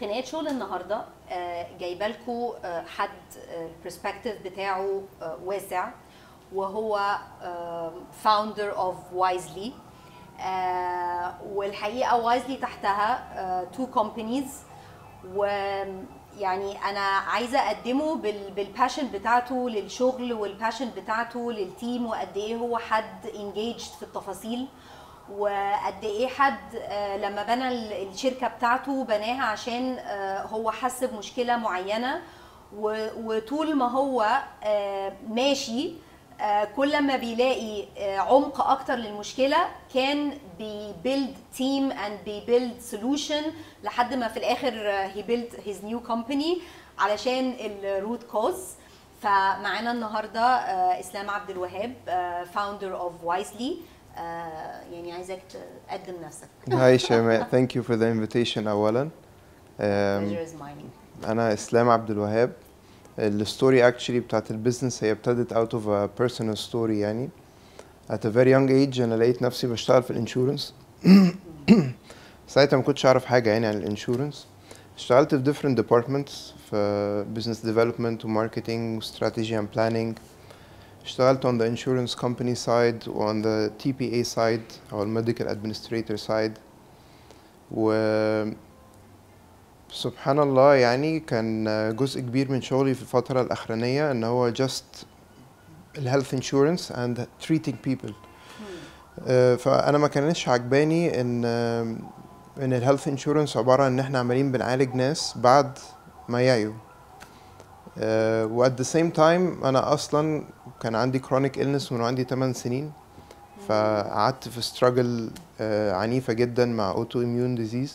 خناقات شغل النهارده جايبه لكم حد البرسبكتيف بتاعه واسع، وهو فاوندر اوف وايزلي. والحقيقه وايزلي تحتها تو كومبانيز، ويعني انا عايزه اقدمه بالباشن بتاعته للشغل والباشن بتاعته للتيم، وقد ايه هو حد انجيجد في التفاصيل، وقد ايه حد لما بنى الشركه بتاعته بناها عشان هو حس بمشكله معينه، وطول ما هو ماشي كل ما بيلاقي عمق اكتر للمشكله كان بيبيلد تيم اند بيبيلد سولوشن، لحد ما في الاخر هي بيلد هيز نيو كومباني علشان الروت كوز. فمعانا النهارده اسلام عبد الوهاب، فاوندر اوف وايزلي. يعني عايزك تقدم نفسك. Hi شيماء, thank you for the invitation أولا. Pleasure is mine. أنا إسلام عبد الوهاب. الستوري actually بتاعت البيزنس هي ابتدت out of a personal story يعني. At a very young age أنا لقيت نفسي بشتغل في الانشورنس. ساعتها ما كنتش أعرف حاجة يعني عن الانشورنس. اشتغلت في different departments في business development و marketing و strategy and planning. اشتغلت on the insurance company side و on the TPA side أو medical administrator side. و سبحان الله يعني كان جزء كبير من شغلي في الفترة الأخرانية إن هو just health insurance and treating people. فأنا ما كانش عجباني إن الهيلث انشورنس عبارة عن إن إحنا عمالين بنعالج ناس بعد ما يعيوا. و at the same time أنا أصلا كان عندي chronic illness من وعندي 8 سنين، فقعدت في struggle عنيفة جدا مع autoimmune disease.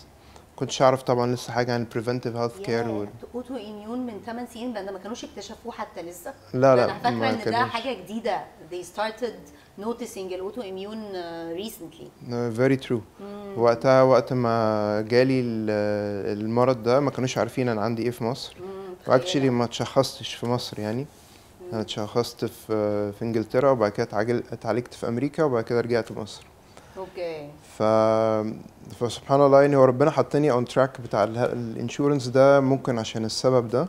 كنتش اعرف طبعا لسه حاجه عن preventive health care اوتو اميون من 8 سنين ده ما كانوش اكتشفوه حتى لسه. لا انا فاكره ما ان كانش. ده حاجه جديده. they started noticing الاوتو اميون recently. very true. وقتها وقت ما جالي المرض ده ما كانوش عارفين انا عندي ايه في مصر. واكشلي ما اتشخصتش في مصر يعني. انا اتشخصت في انجلترا، وبعد كده اتعالجت في امريكا، وبعد كده رجعت مصر. اوكي. فسبحان الله يعني هو ربنا حطني on track بتاع الانشورنس ده ممكن عشان السبب ده.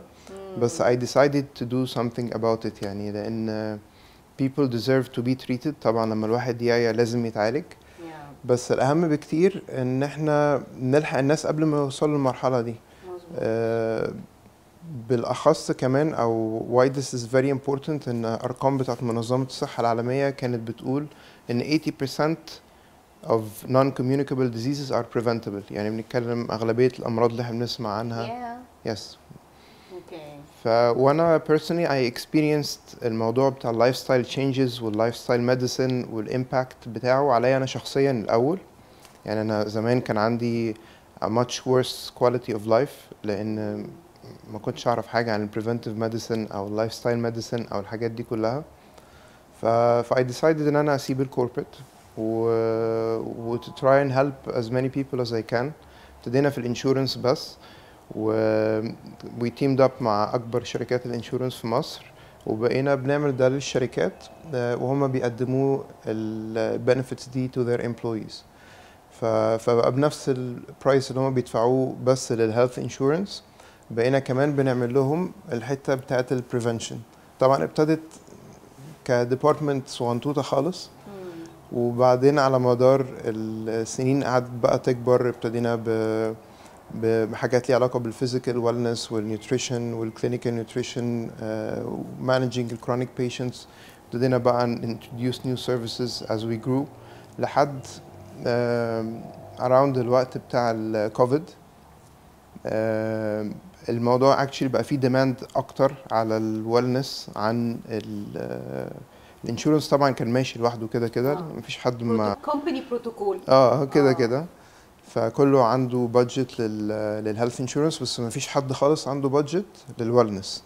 بس I decided to do something about it يعني، لأن people deserve to be treated. طبعا لما الواحد يعيا لازم يتعالج. بس الأهم بكتير إن احنا نلحق الناس قبل ما يوصلوا للمرحلة دي. بالأخص كمان أو why this is very important إن أرقام بتاعت منظمة الصحة العالمية كانت بتقول إن 80% of non-communicable diseases are preventable. يعني بنتكلم أغلبية الأمراض اللي احنا بنسمع عنها. Yes. وانا personally I experienced الموضوع بتاع lifestyle changes والlifestyle medicine والimpact بتاعه عليا انا شخصيا الاول. يعني انا زمان كان عندي a much worse quality of life لان ما كنتش اعرف حاجه عن preventive medicine او lifestyle medicine او الحاجات دي كلها. I decided ان انا اسيب الكوربريت و to try and help as many people as I can. ابتدينا في الانشورنس بس، we teamed up مع أكبر شركات الانشورنس في مصر، وبقينا بنعمل ده للشركات وهم بيقدموا البنفيتس دي to their employees. فبقى بنفس البرايس اللي هم بيدفعوه بس للهيلث انشورنس بقينا كمان بنعمل لهم الحتة بتاعة البريفنشن. طبعا ابتدت كديبارتمنت صغنطوطة خالص، وبعدين على مدار السنين قعدت بقى تكبر. ابتدينا بحاجات ليها علاقة بالفيزيكال ويلنس والنيوتريشن والكلينيكال نيوتريشن ومانجينج الكرونيك بيشنتس. ابتدينا بقى introduce new services as we grew لحد around الوقت بتاع الكوفيد. الموضوع actually بقى فيه demand أكتر على الويلنس عن الانشورنس. طبعا كان ماشي لوحده كده كده، مفيش حد ما كومباني بروتوكول كده كده. فكله عنده بادجت للهيلث انشورنس، بس ما فيش حد خالص عنده بادجت للويلنس.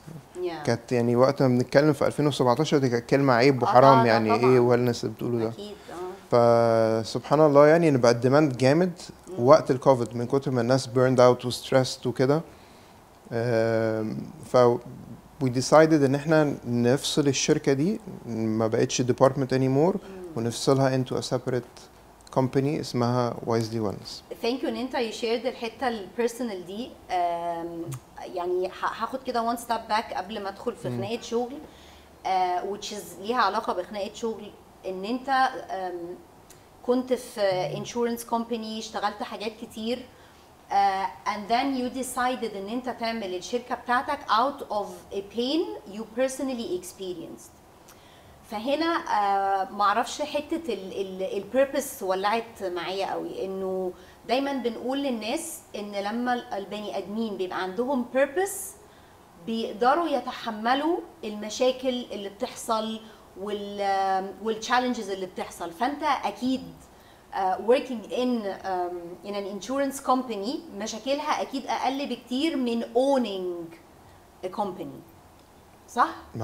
كانت يعني وقت ما بنتكلم في 2017 دي كانت كلمه عيب وحرام. يعني ايه ويلنس اللي بتقوله ده؟ اكيد. فسبحان الله يعني ان بقى الديماند جامد وقت الكوفيد من كتر ما الناس بيرند اوت وستريسد وكده. ف we decided ان احنا نفصل الشركه دي، ما بقتش department anymore، ونفصلها into a separate company اسمها Wisely Wellness. ثانك يو ان انت يشيرد الحته البيرسونال دي. يعني هاخد كده وان ستيب باك قبل ما ادخل في خناقه شغل which is ليها علاقه بخناقه شغل. ان انت كنت في انشورنس كومباني، اشتغلت حاجات كتير and then you decided ان انت تعمل الشركه بتاعتك out of a pain you personally experienced. فهنا معرفش حته البيربس ولعت معايا قوي. انه دايما بنقول للناس ان لما البني ادمين بيبقى عندهم بيربس بيقدروا يتحملوا المشاكل اللي بتحصل والتشالنجز اللي بتحصل. فانت اكيد working in an insurance company مشاكلها اكيد اقل بكتير من owning a company، صح؟ 100%.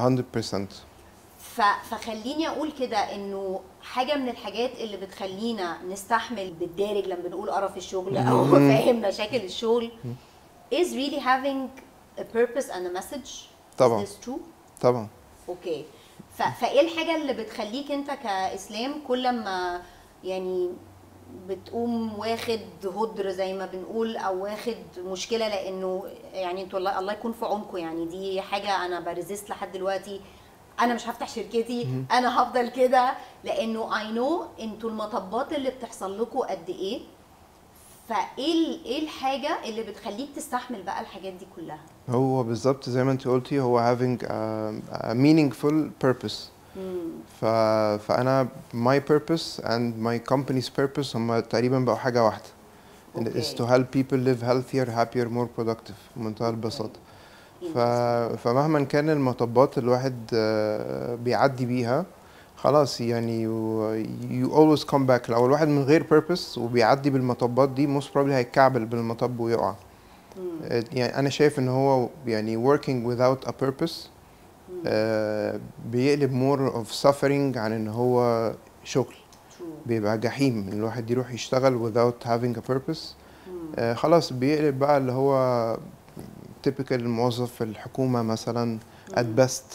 فخليني اقول كده انه حاجه من الحاجات اللي بتخلينا نستحمل بالدارج لما بنقول قرف الشغل او فاهم مشاكل الشغل is really having a purpose and a message. طبعا. Is this true؟ طبعا. اوكي. فايه الحاجه اللي بتخليك انت كاسلام كل ما يعني بتقوم واخد هدر زي ما بنقول او واخد مشكله، لانه يعني انتوا الله يكون في عونكم، يعني دي حاجه انا بريزيست لحد دلوقتي. انا مش هفتح شركتي، انا هفضل كده، لانه I know انتوا المطبات اللي بتحصل لكم قد ايه. فايه الحاجه اللي بتخليك تستحمل بقى الحاجات دي كلها؟ هو بالظبط زي ما انت قلتي، هو having a meaningful purpose. فانا my purpose and my company's purpose هم تقريبا بقوا حاجه واحده. And it is to help people live healthier, happier, more productive بمنتهى البساطه. فمهما كان المطبات الواحد بيعدي بيها خلاص، يعني you always come back. لو الواحد من غير purpose وبيعدي بالمطبات دي most probably هيتكعبل بالمطب ويقع. يعني انا شايف ان هو يعني working without a purpose بيقلب more of suffering عن ان هو شغل. بيبقى جحيم ان الواحد يروح يشتغل without having a purpose. خلاص بيقلب بقى اللي هو typical موظف في الحكومة مثلا at best.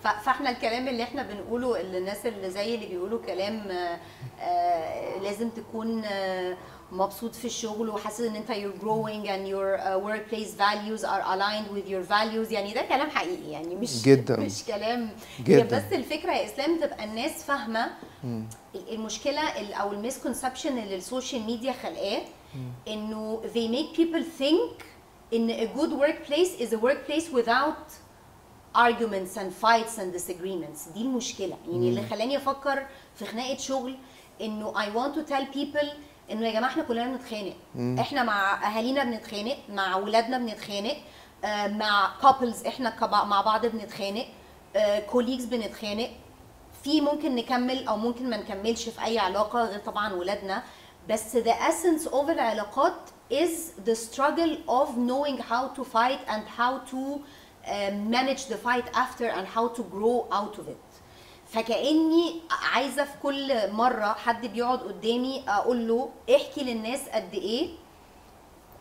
فاحنا الكلام اللي احنا بنقوله، الناس اللي زي اللي بيقولوا كلام لازم تكون مبسوط في الشغل وحاسس ان انت you're growing and your workplace values are aligned with your values، يعني ده كلام حقيقي، يعني مش جدا. مش كلام جدا. بس الفكره يا اسلام تبقى الناس فاهمه المشكله او المسكونسبشن اللي السوشيال ميديا خلقاه، انه they make people think in a good workplace is a workplace without arguments and fights and disagreements. دي المشكله، يعني اللي خلاني افكر في خناقه شغل انه I want to tell people انه يا جماعه احنا كلنا بنتخانق، احنا مع اهالينا بنتخانق، مع اولادنا بنتخانق، مع couples احنا مع بعض بنتخانق، colleagues بنتخانق، في ممكن نكمل او ممكن ما نكملش في اي علاقه غير طبعا ولادنا، بس the essence of العلاقات is the struggle of knowing how to fight and how to manage the fight after and how to grow out of it. فكأني عايزة في كل مرة حد بيقعد قدامي أقول له احكي للناس قد إيه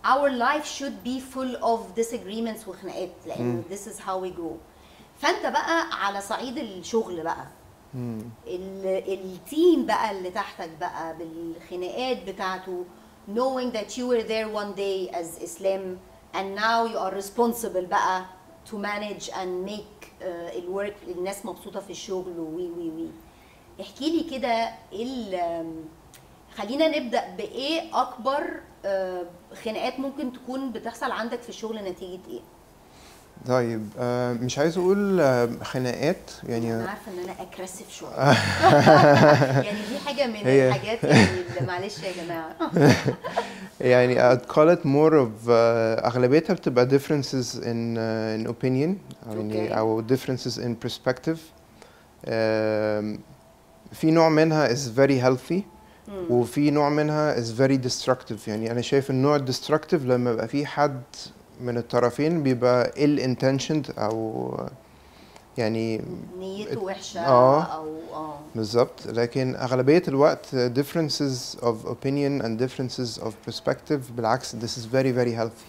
our life should be full of disagreements وخناقات، لأن this is how we grow. فأنت بقى على صعيد الشغل بقى التيم بقى اللي تحتك بقى بالخناقات بتاعته، knowing that you were there one day as Islam and now you are responsible بقى to manage and make الورك الناس مبسوطه في الشغل وي احكي لي كده خلينا نبدا بايه اكبر خناقات ممكن تكون بتحصل عندك في الشغل نتيجه ايه؟ طيب مش عايز اقول خناقات، يعني انا عارفه ان انا اجريسيف شويه يعني دي حاجه من الحاجات يعني اللي معلش يا جماعه يعني I'd call it more of أغلبيتها بتبقى differences in opinion، يعني أو differences in perspective. في نوع منها is very healthy وفي نوع منها is very destructive. يعني أنا شايف النوع destructive لما يبقى في حد من الطرفين بيبقى ill intentioned أو يعني نيته وحشه او بالظبط. لكن اغلبيه الوقت differences of opinion and differences of perspective بالعكس this is very very healthy.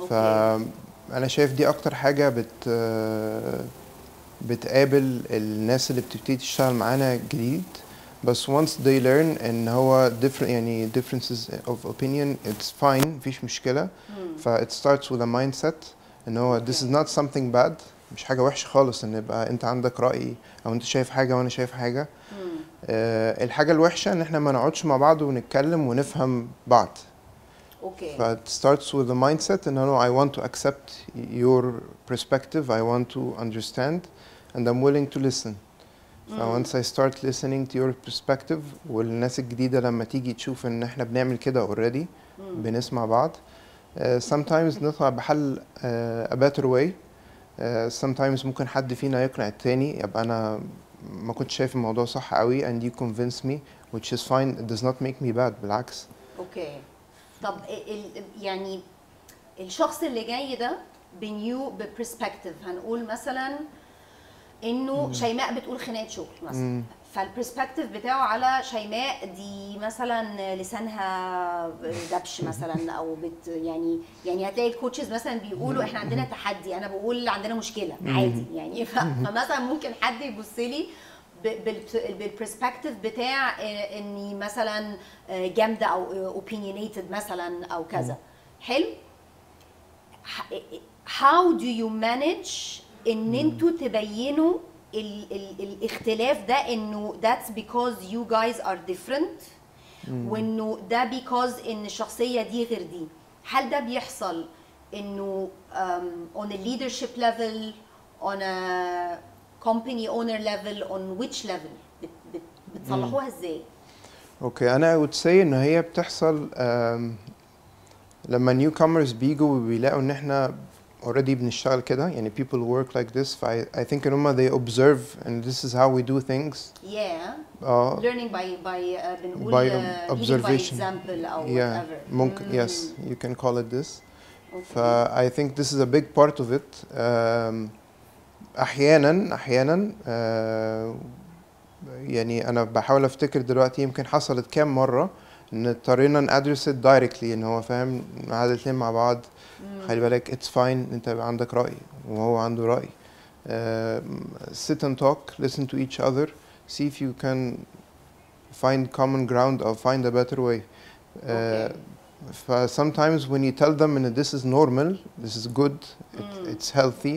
فانا شايف دي اكتر حاجه بتقابل الناس اللي بتبتدي تشتغل معانا جديد، بس once they learn ان هو different يعني differences of opinion it's fine مفيش مشكلة. it starts with a mindset ان هو this is not something bad، مش حاجة وحشة خالص ان يبقى انت عندك رأي او انت شايف حاجة وانا شايف حاجة. الحاجة الوحشة ان احنا ما نقعدش مع بعض ونتكلم ونفهم بعض. اوكي. it starts with the mindset and I want to accept your perspective, I want to understand and I'm willing to listen. once I start listening to your perspective والناس الجديدة لما تيجي تشوف ان احنا بنعمل كده already بنسمع بعض. sometimes نطلع بحل a better way. sometimes ممكن حد فينا يقنع التاني يبقى انا ما كنتش شايف الموضوع صح قوي and you convince me which is fine, it does not make me bad بالعكس. اوكي. طب يعني الشخص اللي جاي ده بنيو ببرسبكتيف، هنقول مثلا انه شيماء بتقول خناقه شغل مثلا، فالبرسبكتيف بتاعه على شيماء دي مثلا لسانها دبش مثلا او يعني هتلاقي الكوتشز مثلا بيقولوا احنا عندنا تحدي، انا بقول عندنا مشكله عادي يعني. فمثلا ممكن حد يبص لي بالبرسبكتيف بتاع اني مثلا جامده او opinionated مثلا او كذا. حلو. how do you manage ان انتوا تبينوا الاختلاف ده انه that's because you guys are different وانه ده because ان الشخصيه دي غير دي؟ هل ده بيحصل انه on a leadership level, on a company owner level, on which level بتصلحوها ازاي؟ اوكي انا I would say ان هي بتحصل لما newcomers بيجوا وبيلاقوا ان احنا already بنشتغل كده يعني people work like this. I think ان هما they observe and this is how we do things. Learning بنقول by observation. leading by example أو whatever. ممكن yes you can call it this. I think this is a big part of it. أحيانا يعني أنا بحاول أفتكر دلوقتي يمكن حصلت كام مرة إن اضطرينا ندرس it directly إن هو فاهم هذا الاتنين مع بعض. خلي بالك it's fine انت يبقى عندك رأي وهو عنده رأي. sit and talk, listen to each other, see if you can find common ground or find a better way. sometimes when you tell them that this is normal, this is good, it's healthy,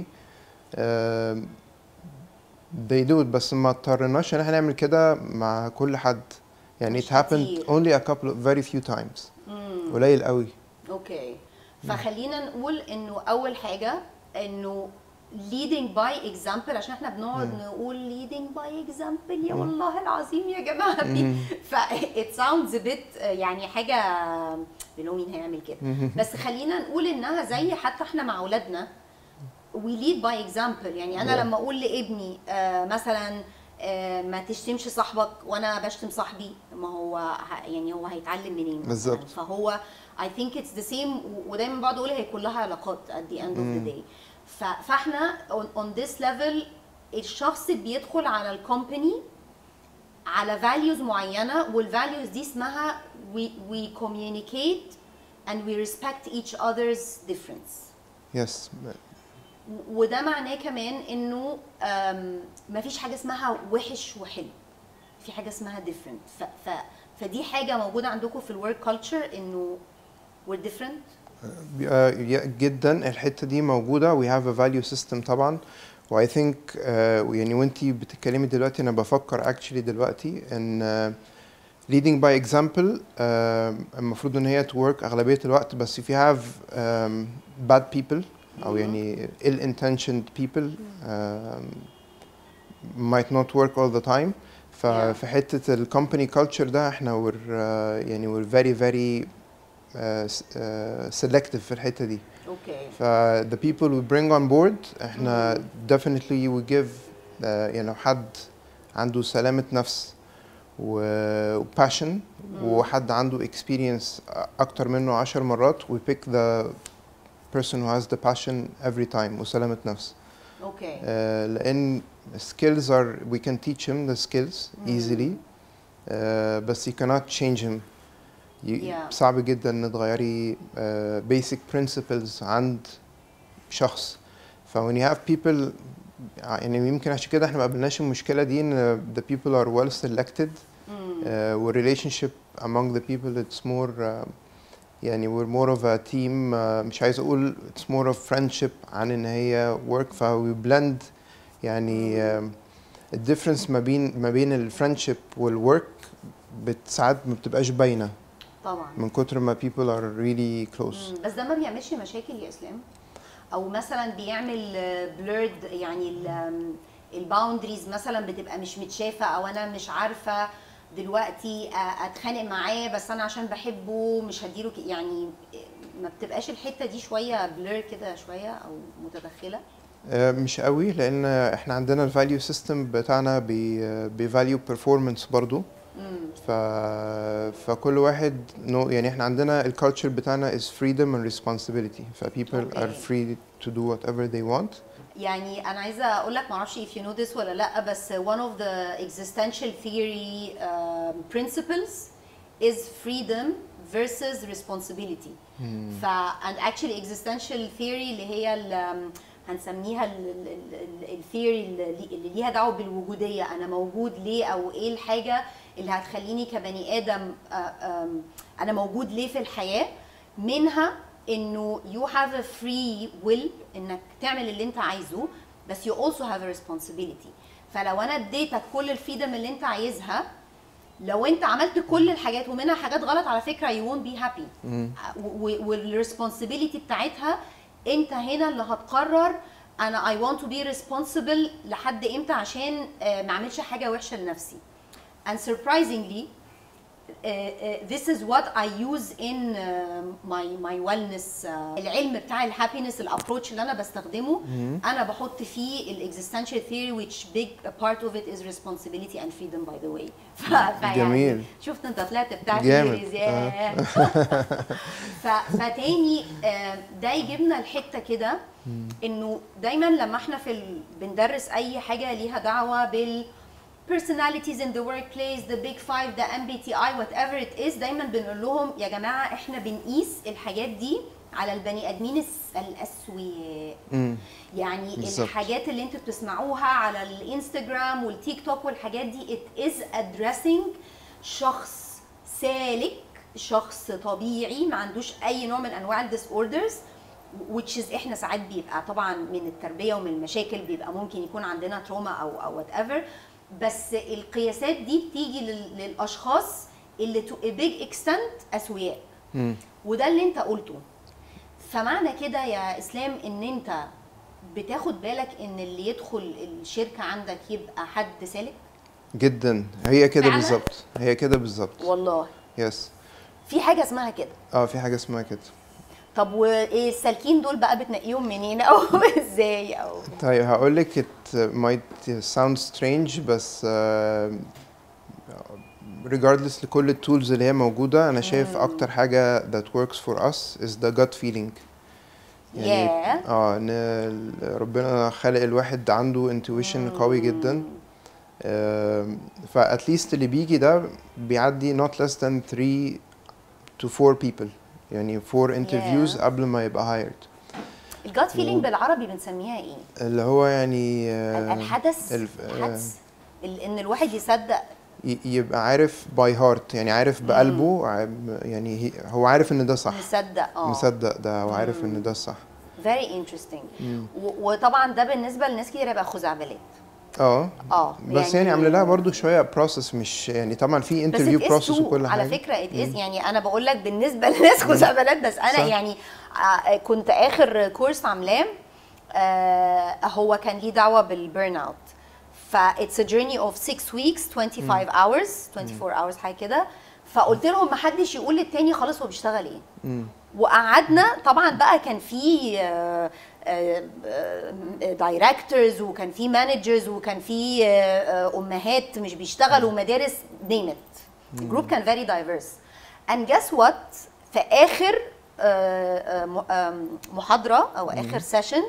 they do it. بس ما اضطرناش ان احنا نعمل كده مع كل حد يعني it happened only a couple of very few times. قليل قوي. اوكي. فخلينا نقول انه اول حاجه انه leading by example، عشان احنا بنقعد نقول leading by example يا والله العظيم يا جماعه ف it sounds a bit يعني حاجه بنقول مين هيعمل كده. بس خلينا نقول انها زي حتى احنا مع اولادنا we lead by example. يعني انا لما اقول لابني مثلا ما تشتمش صاحبك وانا بشتم صاحبي، ما هو يعني هو هيتعلم منين بالظبط. فهو I think it's the same. ودايما بقعد اقول هي كلها علاقات at the end of the day. فاحنا on this level الشخص بيدخل على الكومباني على values معينه، والvalues دي اسمها we communicate and we respect each other's difference. Yes. وده معناه كمان انه مفيش حاجه اسمها وحش وحلو، في حاجه اسمها different. فدي حاجه موجوده عندكم في الورك كلتشر انه we're different. جدا الحته دي موجوده. we have a value system طبعا. و I think يعني وانتي بتتكلمي دلوقتي انا بفكر actually دلوقتي ان leading by example المفروض ان هي to work اغلبيه الوقت. بس if you have bad people او يعني ill intentioned people might not work all the time. ففي حته الكومباني كلتشر ده احنا يعني we're very very selective في الحته دي. the people we bring on board احنا definitely we give يعني حد عنده سلامة نفس و passion وحد عنده experience أكتر منه 10 مرات we pick the person who has the passion every time وسلامة نفس. لأن skills are we can teach him the skills easily بس you cannot change him. صعب جدا ان تغيري basic principles عند شخص. when you have people يعني يمكن عشان كده احنا ما قابلناش المشكله دي ان the people are well selected والrelationship among the people it's more يعني we're more of a team. مش عايز اقول it's more of friendship عن ان هي work. فwe blend يعني الديفرنس ما بين الفريندشيب والورك ساعات ما بتبقاش باينه طبعا من كتر ما people are really close. بس ده ما بيعملش مشاكل يا اسلام؟ او مثلا بيعمل blurred يعني الباوندريز مثلا بتبقى مش متشافه، او انا مش عارفه دلوقتي اتخانق معاه بس انا عشان بحبه مش هديله يعني ما بتبقاش الحته دي شويه بلور كده شويه او متدخله؟ مش قوي، لان احنا عندنا الفاليو سيستم بتاعنا بفاليو بيرفورمانس برضو. فكل واحد يعني احنا عندنا الكالتشر بتاعنا is freedom and responsibility. people are free to do whatever they want. يعني انا عايزه اقول لك معرفش if you know this ولا لا، بس one of the existential theory principles is freedom versus responsibility. and actually existential theory اللي هي هنسميها الثيوري اللي ليها دعوه بالوجوديه، انا موجود ليه، او ايه الحاجه اللي هتخليني كبني ادم انا موجود ليه في الحياه. منها انه you have a free will انك تعمل اللي انت عايزه، بس you also have a responsibility. فلو انا اديتك كل الفريدم اللي انت عايزها، لو انت عملت كل الحاجات ومنها حاجات غلط على فكره you won't be happy. والريسبونسبيلتي بتاعتها انت هنا اللي هتقرر انا I want to be responsible لحد امتى عشان ما اعملش حاجه وحشه لنفسي. and surprisingly this is what I use in my wellness. العلم بتاع الهابينس الابروتش اللي انا بستخدمه انا بحط فيه الاكزيستنشال theory which big part of it is responsibility and freedom by the way. جميل. شفت انت طلعت بتاع theories ياه. فتاني ده يجيبنا الحته كده انه دايما لما احنا بندرس اي حاجه ليها دعوه بال personalities in the workplace, the big five, the MBTI, whatever it is، دايما بنقول لهم يا جماعه احنا بنقيس الحاجات دي على البني ادمين الاسوياء. يعني بالزبط. الحاجات اللي انتوا بتسمعوها على الانستجرام والتيك توك والحاجات دي it is addressing شخص سالك، شخص طبيعي ما عندوش اي نوع من انواع الديسوردرز which is احنا ساعات بيبقى طبعا من التربيه ومن المشاكل بيبقى ممكن يكون عندنا تروما او whatever، بس القياسات دي بتيجي للاشخاص اللي to a big extent اسوياء. وده اللي انت قلته. فمعنى كده يا اسلام ان انت بتاخد بالك ان اللي يدخل الشركه عندك يبقى حد سالك جدا. هي كده بالظبط، هي كده بالظبط والله. يس. في حاجه اسمها كده؟ في حاجه اسمها كده. طب وايه السالكين دول بقى بتنقيهم منين او ازاي؟ او طيب هقول لك it might sound strange بس regardless لكل التولز اللي هي موجوده، انا شايف اكتر حاجه that works for us is the gut feeling. يعني ان ربنا خلق الواحد عنده intuition قوي جدا. فاتليست اللي بيجي ده بيعدي not less than 3 to 4 people، يعني 4 interviews قبل ما يبقى hired. الجات فيلينج بالعربي بنسميها ايه؟ اللي هو يعني الحدث ان الواحد يصدق، يبقى عارف باي هارت، يعني عارف بقلبه، يعني هو عارف ان ده صح، مصدق ده وعارف ان ده الصح. very interesting. وطبعا ده بالنسبه لناس كتير هيبقى خزعبلات. بس يعني عامله لها برضو شويه بروسس، مش يعني طبعا في انترفيو بروسس وكل حاجه على فكره يعني انا بقول لك بالنسبه لناس خزعبلات، بس انا صح. يعني كنت اخر كورس عاملاه هو كان ليه دعوه بالبيرن اوت، ف it's a journey of 6 weeks 25 hours 24 hours حاجه كده. فقلت لهم ما حدش يقول للتاني خالص هو بيشتغل ايه. وقعدنا طبعا بقى كان في دايركتورز وكان في مانجرز وكان في امهات مش بيشتغلوا ومدارس نيمت. الجروب كان فيري دايفيرس. اند جاس وات في اخر محاضره او اخر سيشن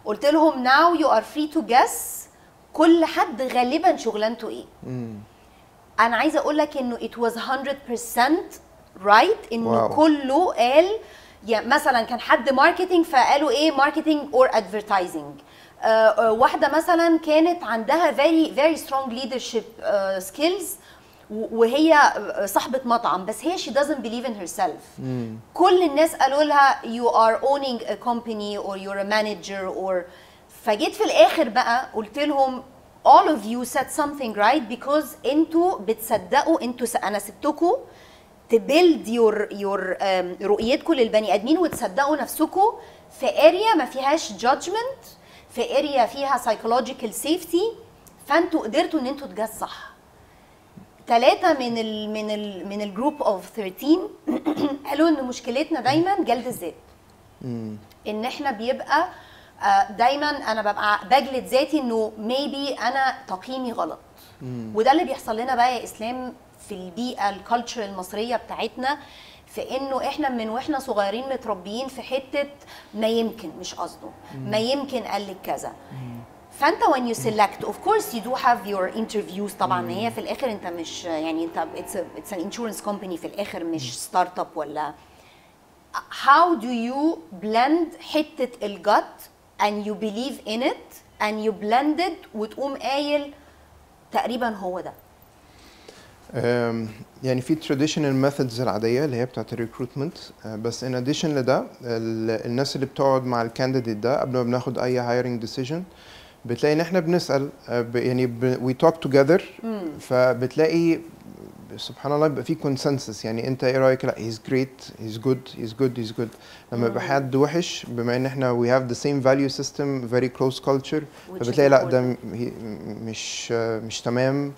قلت لهم ناو يو ار فري تو جس كل حد غالبا شغلانته ايه. انا عايزه اقول لك انه it was 100% right انه كله قال يعني مثلا كان حد ماركتينج فقالوا ايه ماركتينج اور ادفرتايزنج. واحده مثلا كانت عندها very strong leadership skills وهي صاحبه مطعم، بس هي she doesn't believe in herself. كل الناس قالوا لها you are owning a company or you're a manager or فجيت في الاخر بقى قلت لهم all of you said something right because انتوا بتصدقوا انا سبتكم تبيلد يور رؤيتكم للبني ادمين وتصدقوا نفسكم في اريا ما فيهاش judgment، في اريا فيها psychological safety، فانتوا قدرتوا ان انتوا تجاز صح. 3 من الجروب اوف 13 قالوا ان مشكلتنا دايما جلد الذات. ان احنا بيبقى دايما انا ببقى بجلد ذاتي انه ميبي انا تقييمي غلط. وده اللي بيحصل لنا بقى يا اسلام في البيئه الكالتشر المصريه بتاعتنا، في انه احنا من واحنا صغيرين متربيين في حته ما يمكن، مش قصده ما يمكن قال لك كذا. فانت when you select of course you do have your interviews طبعا. هي في الاخر انت مش يعني انت it's an insurance company في الاخر، مش ستارت اب ولا. how do you blend حته الجت and you believe in it and you blend it وتقوم قايل تقريبا هو ده؟ يعني في traditional methods العادية اللي هي بتاعت الريكروتمنت، بس in addition لده الناس اللي بتقعد مع الكانديديت ده قبل ما بناخد أي hiring decision بتلاقي إن إحنا بنسأل يعني we talk together. فبتلاقي سبحان الله بيبقى في consensus، يعني أنت إيه رأيك؟ لا he's great he's good. لما يبقى حد وحش، بما إن إحنا we have the same value system very close culture، فبتلاقي لا ده مش تمام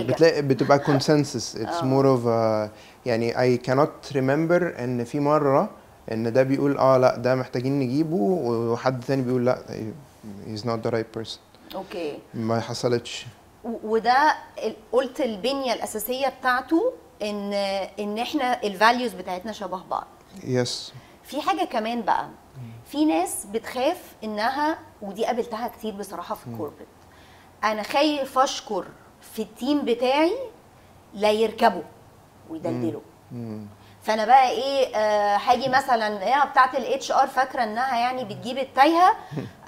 بتلاقي بتبقى consensus. it's more of يعني I cannot remember ان في مرة ان ده بيقول لا ده محتاجين نجيبه وحد ثاني بيقول لا he's not the right person. اوكي ما حصلتش. وده قلت البنية الأساسية بتاعته ان احنا الفاليوز بتاعتنا شبه بعض. يس. في حاجة كمان بقى، في ناس بتخاف انها، ودي قابلتها كتير بصراحة في الكوربريت، انا خايف اشكر في التيم بتاعي لا يركبوا ويدلدلوا. فانا بقى ايه هاجي مثلا ايه بتاعت الاتش ار فاكره انها يعني بتجيب التايهه،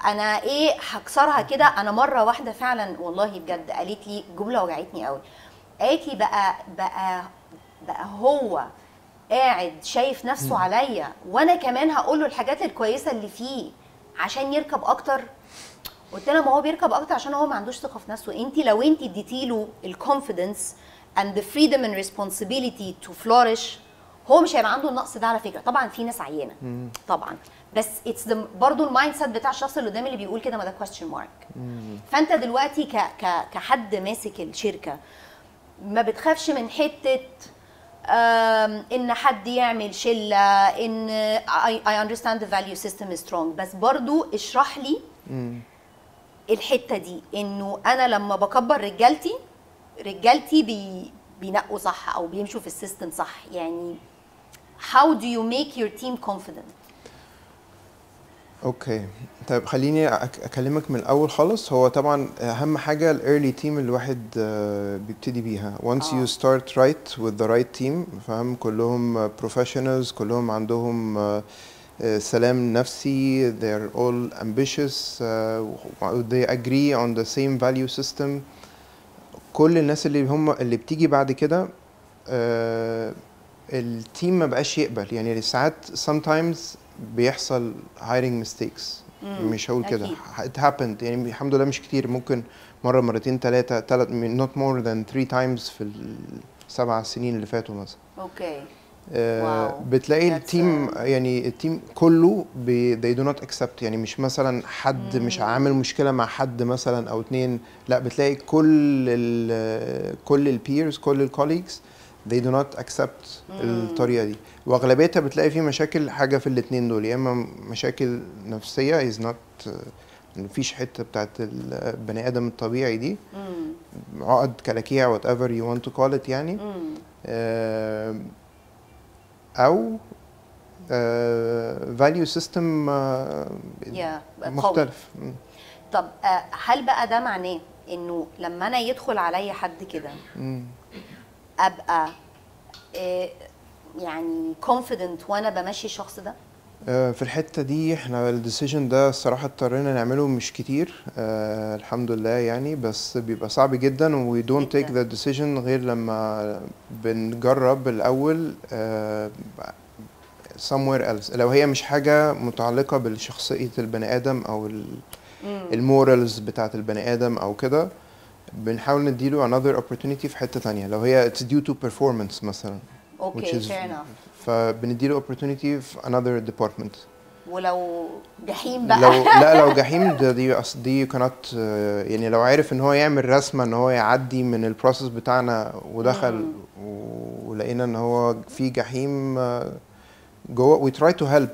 انا ايه هكسرها كده. انا مره واحده فعلا والله بجد قالت لي جمله وجعتني قوي، قالت لي بقى هو قاعد شايف نفسه عليا وانا كمان هقول له الحاجات الكويسه اللي فيه عشان يركب اكتر. قلت لها ما هو بيركب اكتر عشان هو ما عندوش ثقه في نفسه. انت لو انت اديتي له الكونفيدنس and the freedom and responsibility to flourish، هو مش هيبقى عنده النقص ده على فكره. طبعا في ناس عينه طبعا، بس اتس برضه المايند سيت بتاع الشخص اللي قدامي اللي بيقول كده، ما ده كويستشن مارك. فانت دلوقتي كحد ماسك الشركه ما بتخافش من حته ان حد يعمل شله، ان I understand the value system is strong، بس برضه اشرح لي الحته دي انه انا لما بكبر رجالتي بينقوا صح او بيمشوا في السيستم صح. يعني how do you make your team confident؟ اوكي طيب خليني اكلمك من الاول خالص. هو طبعا اهم حاجه الايرلي تيم الواحد بيبتدي بيها. once you start right with the right team، فاهم، كلهم professionals، كلهم عندهم سلام نفسي، they're all ambitious، they agree on the same value system. كل الناس اللي بتيجي بعد كده التيم ما بقاش يقبل. يعني ساعات sometimes بيحصل hiring mistakes، مش هقول كده it happened، يعني الحمد لله مش كتير، ممكن مرة مرتين ثلاثة not more than 3 times في ال7 سنين اللي فاتوا مثلا. اوكي بتلاقي التيم يعني التيم كله they do not accept. يعني مش مثلا حد مش عامل مشكلة مع حد مثلا او 2، لا بتلاقي كل البيرز كل الكوليجز they do not accept الطريقة دي. واغلبيتها بتلاقي فيه مشاكل حاجة في الاتنين دول، يا اما مشاكل نفسية is not مفيش حتة بتاعت البني ادم الطبيعي دي، عقد كلاكيع whatever you want to call it يعني، او value system مختلف. طب هل بقى ده معناه انه لما انا يدخل عليا حد كده ابقى يعني confident وانا بمشي الشخص ده؟ في الحتة دي احنا الديسيجن ده الصراحة اضطرينا نعمله مش كتير، الحمد لله يعني، بس بيبقى صعب جدا و we don't take جدا. the decision غير لما بنجرب الأول somewhere else، لو هي مش حاجة متعلقة بالشخصية البني آدم أو المورالز بتاعت البني آدم أو كده، بنحاول نديله another opportunity في حتة تانية. لو هي it's due to performance مثلا which اوكي is fair enough. فبنديله opportunity في another department. ولو جحيم لو بقى لا لو جحيم دي كانت يعني لو عارف ان هو يعمل رسمة ان هو يعدي من البروسيس بتاعنا ودخل ولقينا ان هو في جحيم جوه we try to help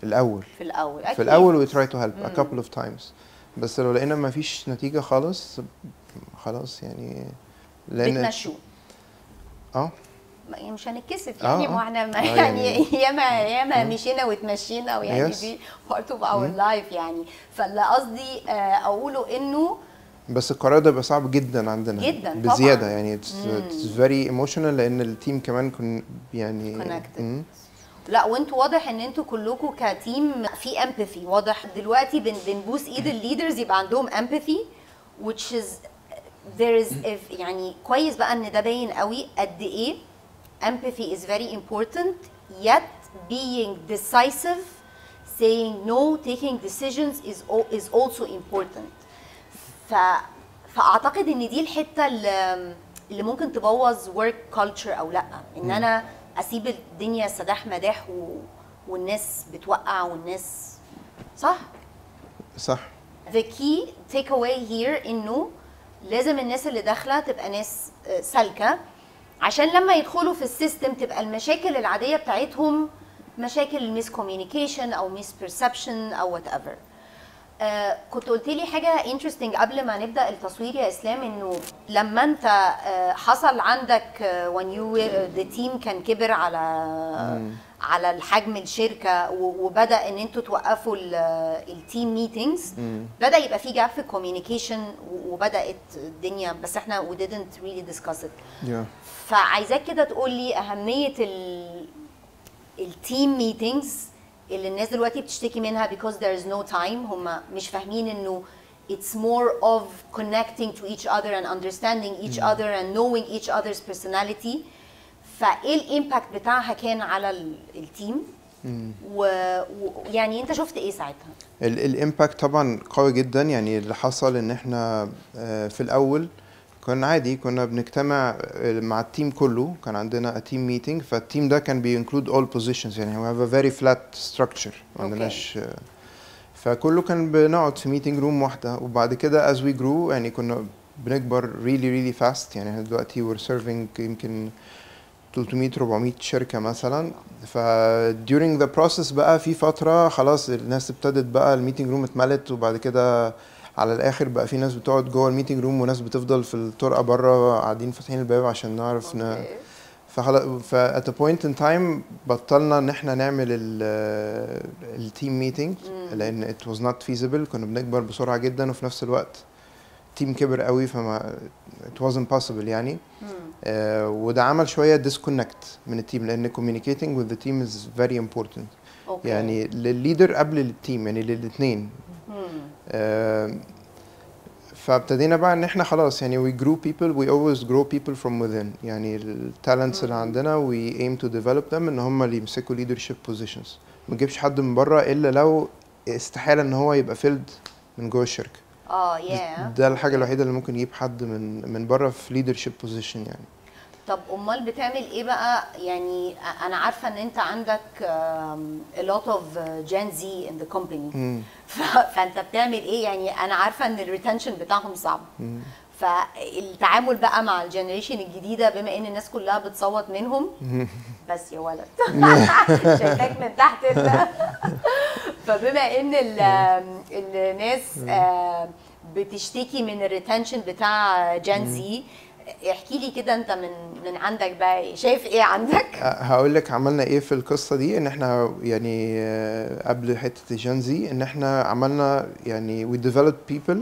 الأول. في الاول في اكيد. الأول we try to help a couple of times، بس لو لقينا ما فيش نتيجة خالص خلاص يعني لأن بتمشوه. اه يعني مش هنتكسف يعني، ما احنا يعني يعني ياما مشينا واتمشينا، ويعني Yes. دي part of our life يعني. فاللي قصدي اقوله انه بس القرار ده بيبقى صعب جدا عندنا جدا بزيادة طبعا. يعني it's very emotional لأن التيم كمان يعني connected. لا وانتوا واضح ان انتوا كلكم كتيم في empathy واضح. دلوقتي بنبوس ايد الليدرز يبقى عندهم empathy which is there is يعني كويس بقى ان ده باين قوي قد ايه empathy is very important, yet being decisive, saying no, taking decisions is also important. فاعتقد ان دي الحته اللي ممكن تبوظ work culture او لا، ان انا اسيب الدنيا سداح مداح والناس بتوقع والناس صح. The key takeaway here انه لازم الناس اللي داخله تبقى ناس سالكه، عشان لما يدخلوا في السيستم تبقى المشاكل العاديه بتاعتهم مشاكل ميس كوميونيكيشن او ميس بيرسبشن او وات ايفر. كنت قلت لي حاجه انترستنج قبل ما نبدا التصوير يا اسلام، انه لما انت حصل عندك when you the team كان كبر على الحجم الشركه وبدا ان انتوا توقفوا التيم ميتينجز، بدا يبقى في جاب في الكوميونيكيشن وبدات الدنيا، بس احنا we didn't really discuss it. فعايزاك كده تقول لي اهميه التيم ميتينجز اللي الناس دلوقتي بتشتكي منها because there is no time. هم مش فاهمين انه it's more of connecting to each other and understanding each other and knowing each other's personality. فايه الامباكت بتاعها كان على التيم ويعني انت شفت ايه ساعتها؟ الامباكت طبعا قوي جدا. يعني اللي حصل ان احنا في الاول كنا عادي، كنا بنجتمع مع التيم كله، كان عندنا تيم ميتنج، فالتيم ده كان بينكلود اول بوزيشنز، يعني هو هاف ا فيري فلات ستراكشر، ما عندناش فكله كان بنقعد في ميتنج روم واحده. وبعد كده as we grew يعني كنا بنكبر really fast. يعني احنا دلوقتي we're serving يمكن 300-400 شركه مثلا. ف during the process بقى في فتره خلاص الناس ابتدت بقى الميتنج روم اتملت، وبعد كده على الاخر بقى في ناس بتقعد جوه الميتنج روم وناس بتفضل في الطرقه بره قاعدين فاتحين الباب عشان نعرف فخلاص at a point in time بطلنا ان احنا نعمل التيم ميتنج لان it was not feasible. كنا بنكبر بسرعه جدا وفي نفس الوقت التيم كبر قوي فما it wasn't possible يعني. وده عمل شويه disconnect من التيم لان communicating with the team is very important. يعني للليدر قبل التيم، يعني للاثنين. فابتدينا بقى ان احنا خلاص يعني we grew people, we always grow people from within. يعني التالنتس اللي عندنا we aim to develop them ان هم اللي يمسكوا leadership positions. ما نجيبش حد من بره الا لو استحالة ان هو يبقى filled من جوه الشركة. ده الحاجة الوحيدة اللي ممكن يجيب حد من بره في leadership position يعني. طب امال بتعمل ايه بقى؟ يعني انا عارفه ان انت عندك a lot of Gen Z in the company. فانت بتعمل ايه؟ يعني انا عارفه ان الريتنشن بتاعهم صعب. فالتعامل بقى مع الجنريشن الجديده بما ان الناس كلها بتصوت منهم بس يا ولد شايفاك من تحت انت فبما ان الناس بتشتكي من الريتنشن بتاع جين زي، احكي لي كده انت من عندك بقى شايف ايه عندك؟ هقول لك عملنا ايه في القصه دي. ان احنا يعني قبل حته جين زي ان احنا عملنا يعني we developed people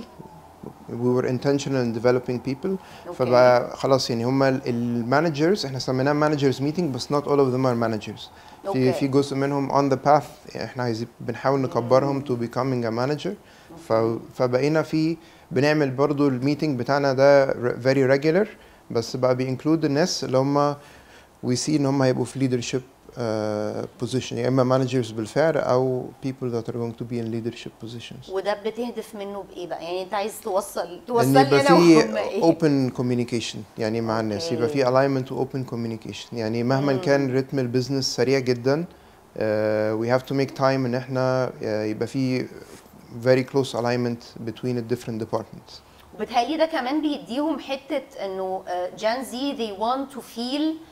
we were intentional in developing people. فبقى خلاص يعني هم المانجرز احنا سميناها مانجرز ميتنج بس not all of them are managers. في جزء منهم on the path احنا عايزين بنحاول نكبرهم to becoming a manager. فبقينا بنعمل برضو الميتنج بتاعنا ده very regular بس بقى بينكلود الناس اللي هم we see ان هم هيبقوا في leadership position يا اما managers بالفعل او people that are going to be in leadership positions. وده بتهدف منه بايه بقى؟ يعني انت عايز توصل ان لي يبقى انا وهم في ايه؟ open communication يعني مع الناس يبقى في alignment و open communication يعني مهما كان رتم البيزنس سريع جدا we have to make time ان احنا يبقى في very close alignment between the different departments. وبتهيألي ده كمان بيديهم حتة انه Gen Z they want to feel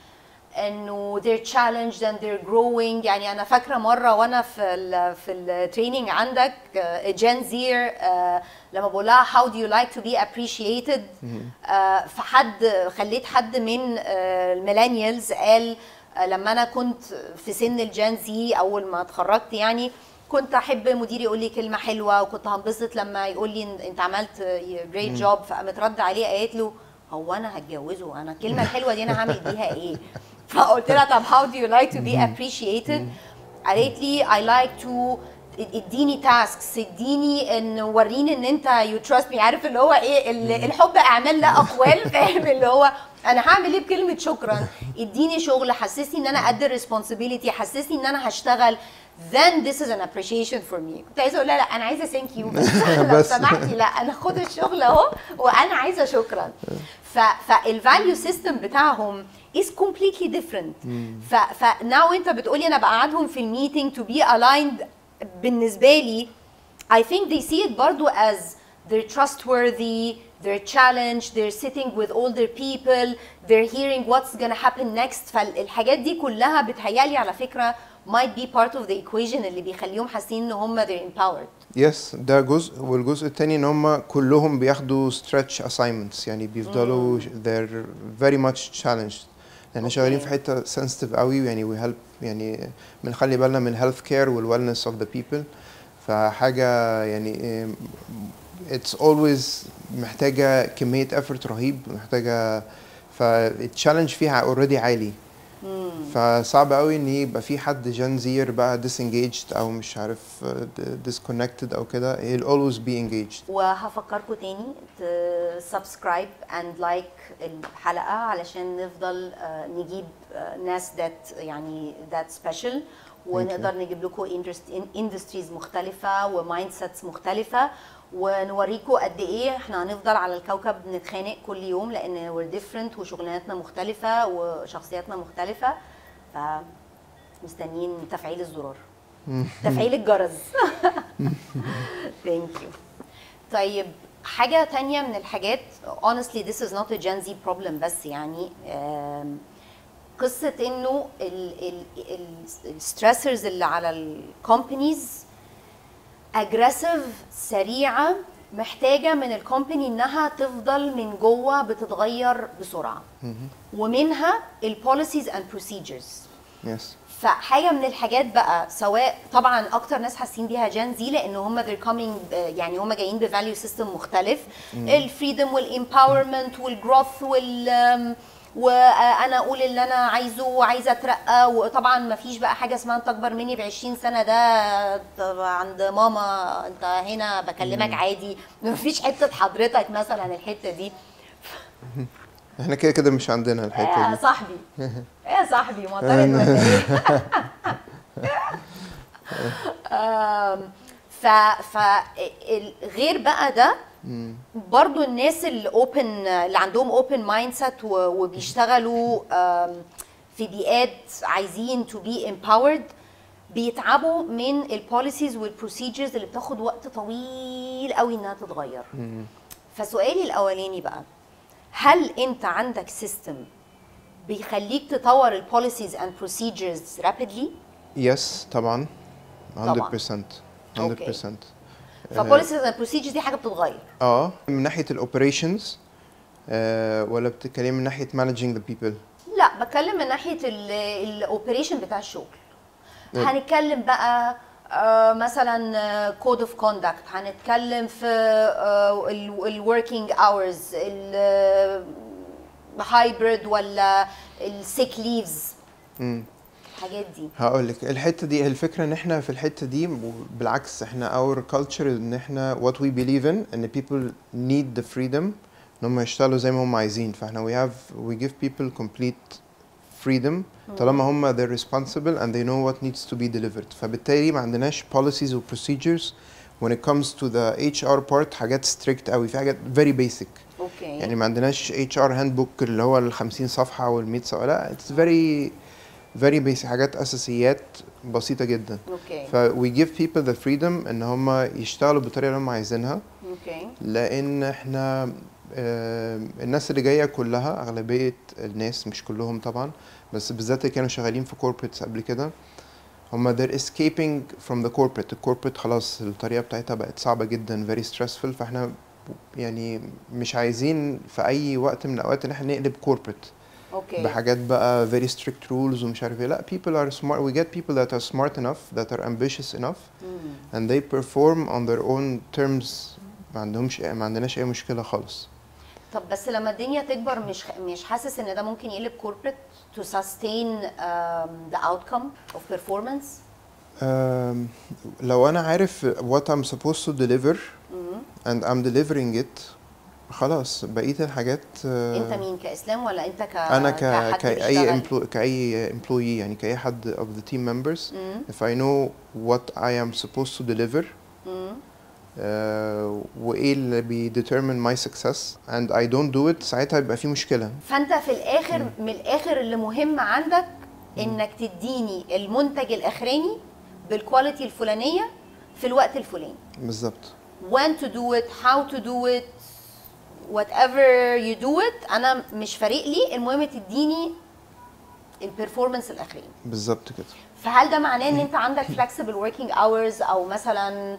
انه they're challenged and they're growing. يعني انا فاكره مره وانا في التريننج عندك Gen Z لما بقول لها how do you like to be appreciated خليت حد من الميلينيالز قال لما انا كنت في سن الجين زي اول ما اتخرجت يعني كنت احب مديري يقول لي كلمه حلوه وكنت هنبسط لما يقول لي انت عملت جريت جوب. فقامت رد عليه قالت له هو انا هتجوزه انا الكلمه الحلوه دي انا هعمل بيها ايه؟ فقلت لها طب how do you like to be appreciated؟ قالت لي I like to اديني تاسكس اديني ان وريني ان انت يو تراست مي. عارف اللي هو ايه الحب اعمال لا اقوال. فاهم اللي هو انا هعمل ايه بكلمه شكرا؟ اديني شغل حسسني ان انا قد الريسبونسبيلتي حسسني ان انا هشتغل then this is an appreciation for me. كنت عايزه اقول لا انا عايزه ثانك يو بس لو سمحتي لا انا خد الشغل اهو وانا عايزه شكرا. فالفاليو سيستم بتاعهم is completely different. فناو انت بتقولي انا بقعدهم في الميتنج to be aligned. بالنسبه لي I think they see it برضو as they're trustworthy, they're challenged, they're sitting with older people, they're hearing what's gonna happen next. فالحاجات دي كلها بتهيالي على فكرة might be part of the equation اللي بيخليهم حاسين ان هم they're empowered. Yes ده جزء والجزء التاني ان هم كلهم بياخدوا stretch assignments يعني بيفضلوا they're very much challenged. احنا شغالين في حته sensitive قوي يعني we help يعني بنخلي بالنا من health care وال wellness of the people. فحاجه يعني it's always محتاجه كميه effort رهيب محتاجه فالتشالنج فيها already عالي. فصعب قوي ان يبقى في حد جن زير بقى disengaged او مش عارف disconnected او كده. he'll always be engaged. وهفكركم تاني سبسكرايب اند لايك الحلقه علشان نفضل نجيب ناس ذات يعني ذات سبيشال ونقدر نجيب لكم اندستريز مختلفه ومايند سيتس مختلفه ونوريكم قد ايه احنا هنفضل على الكوكب نتخانق كل يوم لان we're different وشغلاناتنا مختلفه وشخصياتنا مختلفه. فمستنيين تفعيل الزرار تفعيل الجرس. Thank you. طيب حاجه تانية من الحاجات honestly this is not a Gen Z problem بس يعني قصه انه الستريسرز اللي على الكومبانيز اجريسيف سريعه محتاجه من الكومباني انها تفضل من جوه بتتغير بسرعه ومنها البوليسيز اند بروسيجرز. فحاجه من الحاجات بقى سواء طبعا اكتر ناس حاسين بيها جين زي لان هم they're coming يعني هم جايين بفاليو سيستم مختلف الفريدم والامباورمنت والجروث وانا اقول اللي انا عايزه وعايزه اترقى. وطبعا ما فيش بقى حاجه اسمها انت اكبر مني ب 20 سنه ده عند ماما انت هنا بكلمك عادي. ما فيش حته حضرتك مثلا الحته دي. احنا كده كده مش عندنا الحته دي. يا صاحبي يا صاحبي معترض ولا ايه؟ غير بقى ده برضو الناس اللي عندهم اوبن مايند سيت وبيشتغلوا في بيئات عايزين تو بي امباورد بيتعبوا من البوليسيز والبروسيجرز اللي بتاخد وقت طويل قوي انها تتغير. فسؤالي الاولاني بقى هل انت عندك سيستم بيخليك تطور البوليسيز اند بروسيجرز رابيدلي؟ يس طبعا 100% 100%. فبوليسيز اند بروسيجرز دي حاجه بتتغير من ناحيه الاوبريشنز ولا بتتكلم من ناحيه مانجينج ذا بيبل؟ لا بتكلم من ناحيه الاوبريشن بتاع الشغل. هنتكلم بقى مثلا كود اوف كوندكت، هنتكلم في الوركينج اورز، الهايبرد ولا السيك ليفز، الحاجات دي. هقول لك الحته دي، الفكره ان احنا في الحته دي بالعكس، احنا our culture ان احنا what we believe in ان people need the freedom ان هم يشتغلوا زي ما هم عايزين. فاحنا we give people complete freedom طالما هم they're responsible and they know what needs to be delivered. فبالتالي ما عندناش policies و procedures when it comes to the HR part حاجات strict قوي، في حاجات very basic. اوكي. يعني ما عندناش HR handbook اللي هو ال 50 صفحه وال 100 صفحه، لا it's very basic، حاجات اساسيات بسيطه جدا. اوكي. ف we give people the freedom ان هم يشتغلوا بالطريقه اللي هم عايزينها. اوكي. لان احنا الناس اللي جايه كلها، اغلبيه الناس مش كلهم طبعا، بس بالذات اللي كانوا شغالين في corporates قبل كده، هم they're escaping from the corporate. الكوربريت خلاص الطريقه بتاعتها بقت صعبه جدا very stressful. فاحنا يعني مش عايزين في اي وقت من الاوقات ان احنا نقلب corporate اوكي. بحاجات بقى very strict rules ومش عارف ايه. لا people are smart, we get people that are smart enough, that are ambitious enough and they perform on their own terms. ما عندناش اي مشكله خالص. طب بس لما الدنيا تكبر مش حاسس ان ده ممكن يقلب corporate to sustain the outcome of performance؟ لو انا عارف what I'm supposed to deliver and I'm delivering it خلاص بقية الحاجات. انت مين، كإسلام ولا انت انا كأي employee، يعني كأي حد of the team members if I know what I am supposed to deliver وايه اللي بيdetermine my success and I don't do it، ساعتها يبقى في مشكلة. فانت في الاخر من الاخر اللي مهم عندك انك تديني المنتج الاخراني بالكواليتي الفلانية في الوقت الفلاني. بالظبط. when to do it, how to do it, whatever you do it، انا مش فارق لي، المهم تديني البرفورمانس الاخراني. بالظبط كده. فهل ده معناه ان انت عندك flexible working hours او مثلا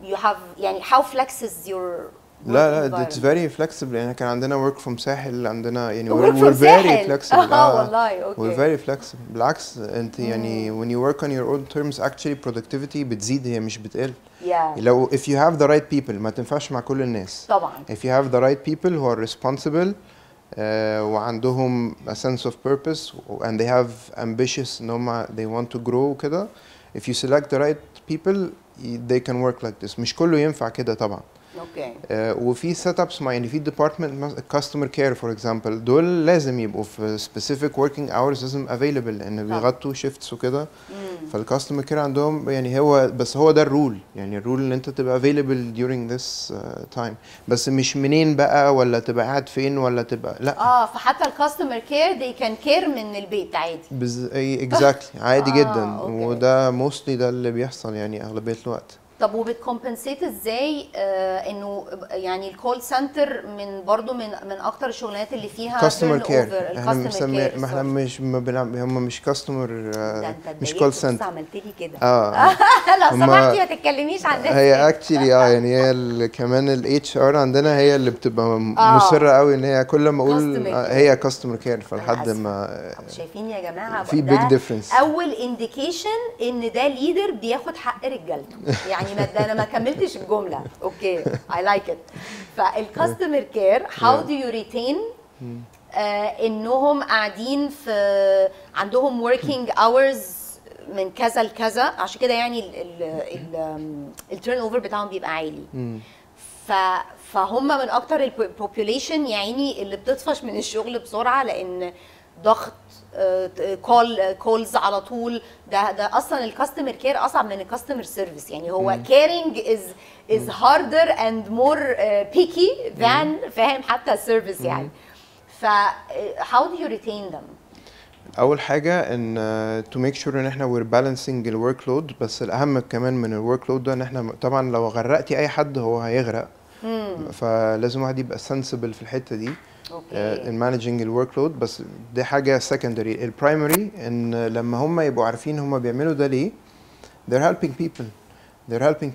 you have، يعني how flex is your لا it's very flexible. يعني كان عندنا work from ساحل، عندنا يعني we're very flexible. والله اوكي. we're very flexible. بالعكس انت يعني when you work on your own terms actually productivity بتزيد، هي مش بتقل. لو if you have the right people، ما تنفعش مع كل الناس طبعا. if you have the right people who are responsible وعندهم a sense of purpose and they have ambitious ان هم they want to grow كده، if you select the right people they can work like this. مش كله ينفع كده طبعا. اوكي. وفي سيت ابس معينه في ديبارتمنت كاستمر كير فور اكزامبل، دول لازم يبقوا في سبيسيفيك وركينج اورز، لازم افيلبل لان بيغطوا شيفتس وكده. فالكاستمر كير عندهم يعني هو ده الرول، يعني الرول ان انت تبقى افيلبل during this time، بس مش منين بقى ولا تبقى قاعد فين ولا تبقى لا. فحتى الكاستمر كير they can care من البيت عادي. اكزاكتلي عادي جدا. أوكي. وده موستلي ده اللي بيحصل يعني اغلبيه الوقت. طب وبتكمبنسيت ازاي انه يعني الكول سنتر من برضو من اكتر الشغلانات اللي فيها كاستمر كير. ما احنا مش هم مش كاستمر، مش كول سنتر. عملت لي كده. لو سمحتي ما تتكلميش عن نفسك. هي اكشلي يعني هي كمان الاتش ار عندنا هي اللي بتبقى مصره قوي ان هي كل ما اقول هي كاستمر كير فلحد ما. شايفين يا جماعه في بيج ديفرنس. اول انديكيشن ان ده ليدر بياخد حق رجالته. يعني انا ما كملتش الجمله. اوكي I like it. فالكاستمر كير how do you retain انهم قاعدين في عندهم working hours من كذا لكذا، عشان كده يعني التيرن اوفر بتاعهم بيبقى عالي. فهم من اكتر البوبوليشن يعني اللي بتطفش من الشغل بسرعه، لان ضغط كولز على طول. ده اصلا الكاستمر كير اصعب من الكاستمر سيرفيس. يعني هو كيرنج is harder and more picky than فاهم حتى السيرفيس يعني. ف how do you retain them؟ اول حاجه ان to make sure ان احنا we're balancing the workload. بس الاهم كمان من الورك لود ده ان احنا طبعا لو غرقتي اي حد هو هيغرق. فلازم واحد يبقى sensible في الحته دي. المانجنج الورك لود. بس دي حاجه سكندري. البرايمري ان لما هم يبقوا عارفين هم بيعملوا ده ليه they're helping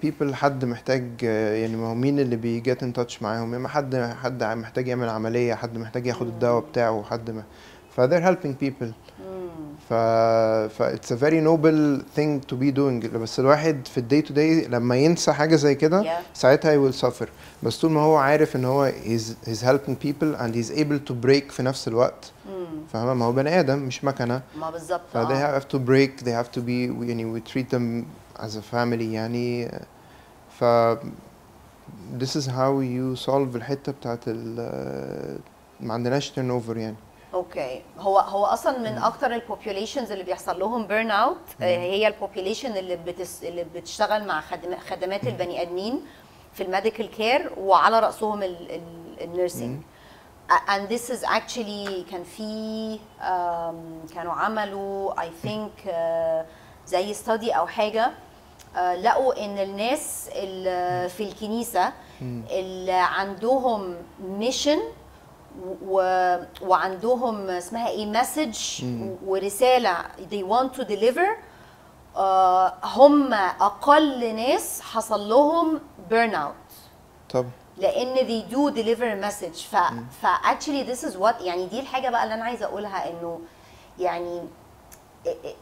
people. حد محتاج يعني ما هو مين اللي بيجيت ان تاتش معاهم؟ اما حد محتاج يعمل عمليه، حد محتاج ياخد الدواء بتاعه، حد ما they're helping people. ف it's a very noble thing to be doing. بس الواحد في الداي تو داي لما ينسى حاجة زي كده Yeah. ساعتها he will suffer. بس طول ما هو عارف ان هو he's helping people and he's able to break في نفس الوقت. فاهمة؟ ما هو بني آدم مش مكنة. ما بالظبط. ف they have to break, they have to be يعني we treat them as a family يعني. ف this is how you solve الحتة بتاعت ما عندناش turnover يعني. اوكي، هو اصلا من اكتر البوبوليشنز اللي بيحصل لهم بيرن اوت هي البوبوليشن اللي بتشتغل مع خدمات البني ادمين في الميديكال كير، وعلى راسهم النيرسينج. and this is actually كان في كانوا عملوا I think زي study او حاجه، لقوا ان الناس اللي في الكنيسه اللي عندهم ميشن وعندهم اسمها ايه مسج ورساله they want to deliver، هم اقل ناس حصل لهم burn out. طب لان they do deliver a message. ف actually this is what يعني دي الحاجه بقى اللي انا عايزه اقولها، انه يعني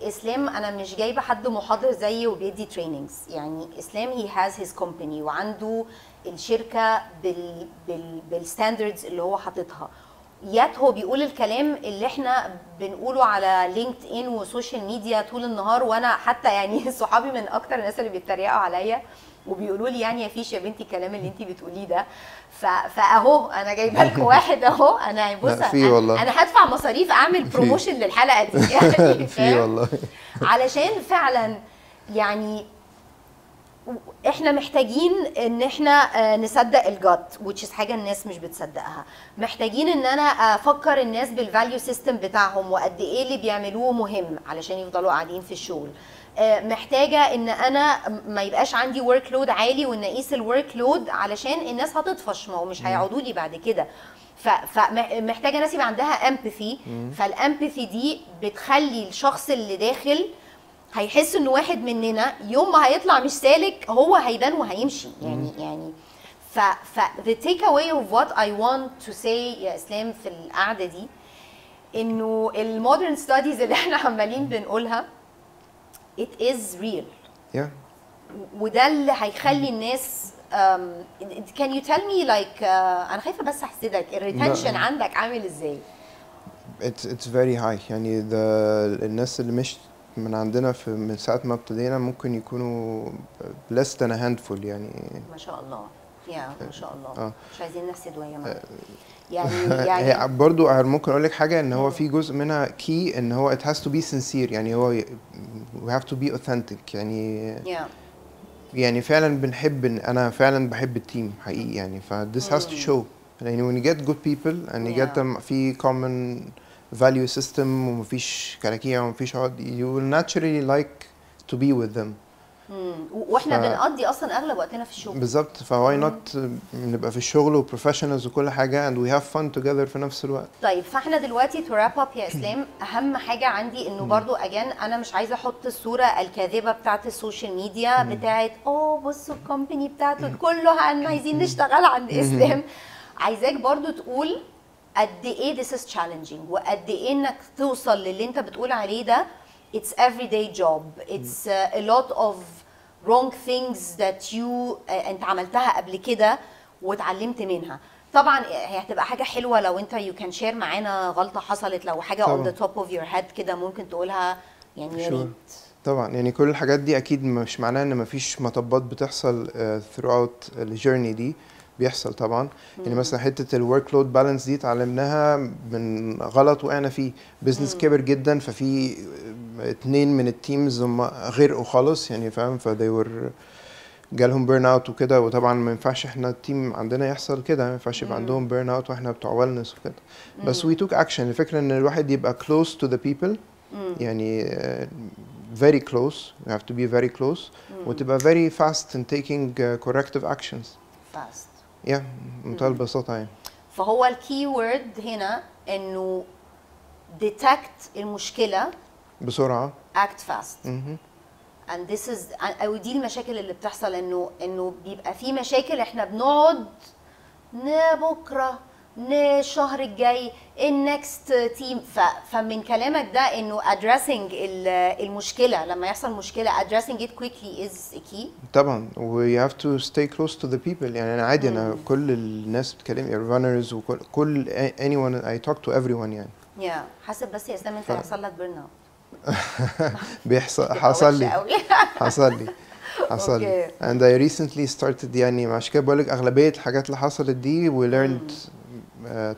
اسلام انا مش جايبه حد محاضر زيي وبيدي تريننجز. يعني اسلام he has his company وعنده الشركه بالستاندردز اللي هو حاططها، يات هو بيقول الكلام اللي احنا بنقوله على لينكد ان وسوشيال ميديا طول النهار. وانا حتى يعني صحابي من اكتر الناس اللي بيتريقوا عليا وبيقولوا لي يعني يا فيش يا بنتي الكلام اللي انت بتقوليه ده. فاهو انا جايبه لكم واحد اهو. انا بص انا هدفع مصاريف اعمل بروموشن للحلقه دي يعني في والله علشان فعلا يعني احنا محتاجين ان احنا نصدق الجات which is حاجه الناس مش بتصدقها. محتاجين ان انا افكر الناس بالفاليو سيستم بتاعهم وقد ايه اللي بيعملوه مهم علشان يفضلوا قاعدين في الشغل. محتاجه ان انا ما يبقاش عندي ورك لود عالي وان اقيس الورك لود علشان الناس هتطفش، ما هو مش هيقعدوا لي بعد كده. فمحتاجه ناس يبقى عندها امباثي. فالامباثي دي بتخلي الشخص اللي داخل هيحس انه واحد مننا، يوم ما هيطلع مش سالك هو هيبان وهيمشي. يعني the takeaway of what I want to say يا اسلام في القعده دي انه المودرن ستاديز اللي احنا عمالين بنقولها it is real. yeah. وده اللي هيخلي الناس can you tell me like انا خايفه بس احسدك الريتنشن عندك عامل ازاي؟ it's very high يعني الناس اللي مش من عندنا من ساعة ما ابتدينا ممكن يكونوا less than a handful يعني. ما شاء الله. ما شاء الله. مش عايزين نحسد ويا يعني برضو ممكن اقول لك حاجة ان هو في جزء منها key ان هو it has to be sincere يعني هو we have to be authentic يعني. يعني فعلا بنحب انا فعلا بحب التيم حقيقي يعني. ف this has to show يعني when you get good people and you get them في common value system ومفيش كراكيع ومفيش عقد you will naturally like to be with them. واحنا بنقضي اصلا اغلب وقتنا في الشغل. بالظبط. فواي نوت نبقى في الشغل وبروفيشنالز وكل حاجه and we have fun together في نفس الوقت. طيب فاحنا دلوقتي to wrap up يا اسلام، اهم حاجه عندي انه برضو انا مش عايزه احط الصوره الكاذبه بتاعت السوشيال ميديا بتاعت بصوا الكومباني بتاعته كله عايزين نشتغل عند اسلام. عايزاك برضو تقول قد ايه this is challenging وقد ايه انك توصل للي انت بتقول عليه ده. It's everyday job. It's a lot of wrong things that you انت عملتها قبل كده واتعلمت منها. طبعا هي هتبقى حاجه حلوه لو انت you can share معانا غلطه حصلت، لو حاجه on the top of your head كده ممكن تقولها يعني يا ريت. طبعا يعني كل الحاجات دي اكيد مش معناها ان مفيش مطبات بتحصل throughout الجيرني دي، بيحصل طبعا. يعني مثلا حته الورك لود بالانس دي اتعلمناها من غلط وقعنا فيه. بزنس كبر جدا ففي 2 من التيمز هم غرقوا خالص يعني فاهم. جالهم بيرن اوت وكده. وطبعا ما ينفعش احنا التيم عندنا يحصل كده، ما ينفعش يبقى عندهم بيرن اوت واحنا بتوع ويلنس وكده. بس وي توك اكشن. الفكره ان الواحد يبقى close to the people يعني very close. you have to be very close وتبقى very fast in taking corrective actions. fast. بمنتهى البساطه يعني. فهو الكي وورد هنا انه detect المشكله بسرعه. act fast. and this is او دي المشاكل اللي بتحصل انه بيبقى في مشاكل احنا بنقعد بكره الشهر الجاي النكست تيم. فمن كلامك ده انه addressing المشكله لما يحصل مشكله addressing it quickly is a key. طبعا و you have to stay close to the people. يعني انا عادي انا كل الناس بتكلمني runners وكل anyone I talk to everyone يعني. حاسب بس يا اسلام انت هيحصل لك بيرن اوت. بيحصل حصل لي and I recently started يعني عشان كده بقول لك اغلبيه الحاجات اللي حصلت دي we learned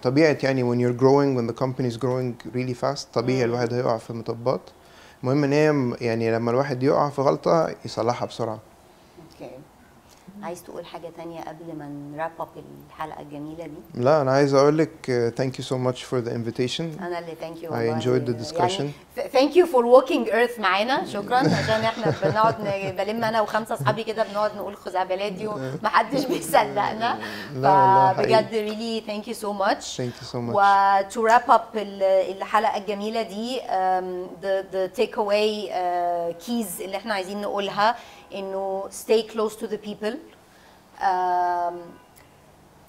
طبيعه يعني when you're growing when the company is growing really fast طبيعي الواحد هيقع في مطبات. المهم ان هي يعني لما الواحد يقع في غلطه يصلحها بسرعه. عايز تقول حاجة تانية قبل ما نراب اب الحلقة الجميلة دي؟ لا أنا عايز أقول لك thank you so much for the invitation. أنا اللي thank you. I enjoyed the discussion. يعني thank you for walking earth معانا. شكرا عشان احنا بنقعد بلم أنا و5 أصحابي كده بنقعد نقول خزعبلات دي ومحدش بيصدقنا. فبجد really thank you so much. Thank you so much. و to wrap up الحلقة الجميلة دي the takeaway keys اللي احنا عايزين نقولها انه stay close to the people.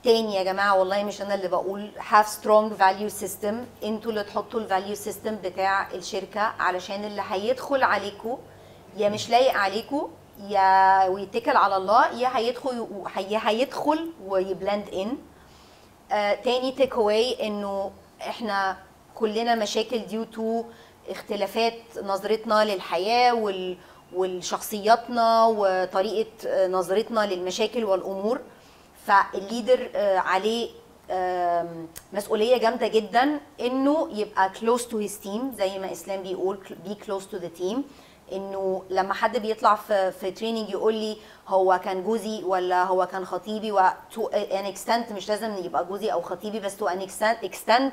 تاني يا جماعه والله مش انا اللي بقول have strong value system. انتوا اللي تحطوا الفاليو سيستم بتاع الشركه علشان اللي هيدخل عليكم يا مش لايق عليكم يا ويتكل على الله يا هيدخل ويبلند ان. تاني تيك اواي انه احنا كلنا مشاكل due to اختلافات نظرتنا للحياه والشخصياتنا وطريقه نظرتنا للمشاكل والامور. فالليدر عليه مسؤوليه جامده جدا انه يبقى close to his team زي ما اسلام بيقول be close to the team. انه لما حد بيطلع في تريننج يقول لي هو كان جوزي ولا هو كان خطيبي و to an extent مش لازم يبقى جوزي او خطيبي بس to an extent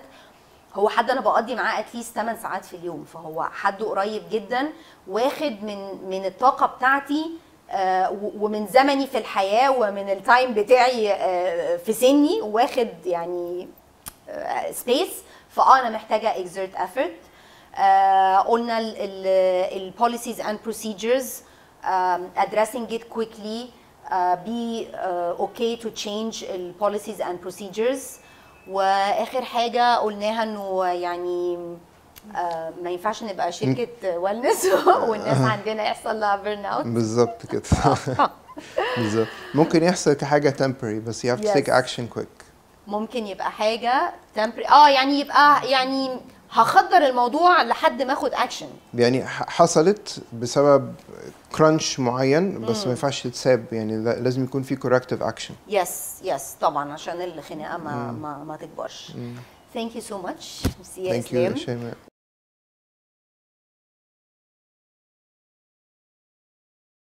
هو حد انا بقضي معاه اتليست 8 ساعات في اليوم. فهو حد قريب جدا واخد من الطاقه بتاعتي ومن زمني في الحياه ومن التايم بتاعي في سني واخد يعني سبيس. فانا محتاجه exert effort. قلنا البوليسيز اند بروسيجرز addressing it quickly be okay to change البوليسيز اند بروسيجرز. واخر حاجه قلناها انه يعني ما ينفعش نبقى شركه ويلنس والناس عندنا يحصل لها بيرن اوت. بالظبط كده. بالظبط. ممكن يحصل كحاجه temporary بس you have to take action quick. ممكن يبقى حاجه temporary يعني يبقى يعني هخدر الموضوع لحد ما اخد اكشن. يعني حصلت بسبب كرانش معين بس ما ينفعش تتساب يعني لازم يكون في corrective action. يس طبعا عشان الخناقه ما تكبرش. Thank you so much. Thank you.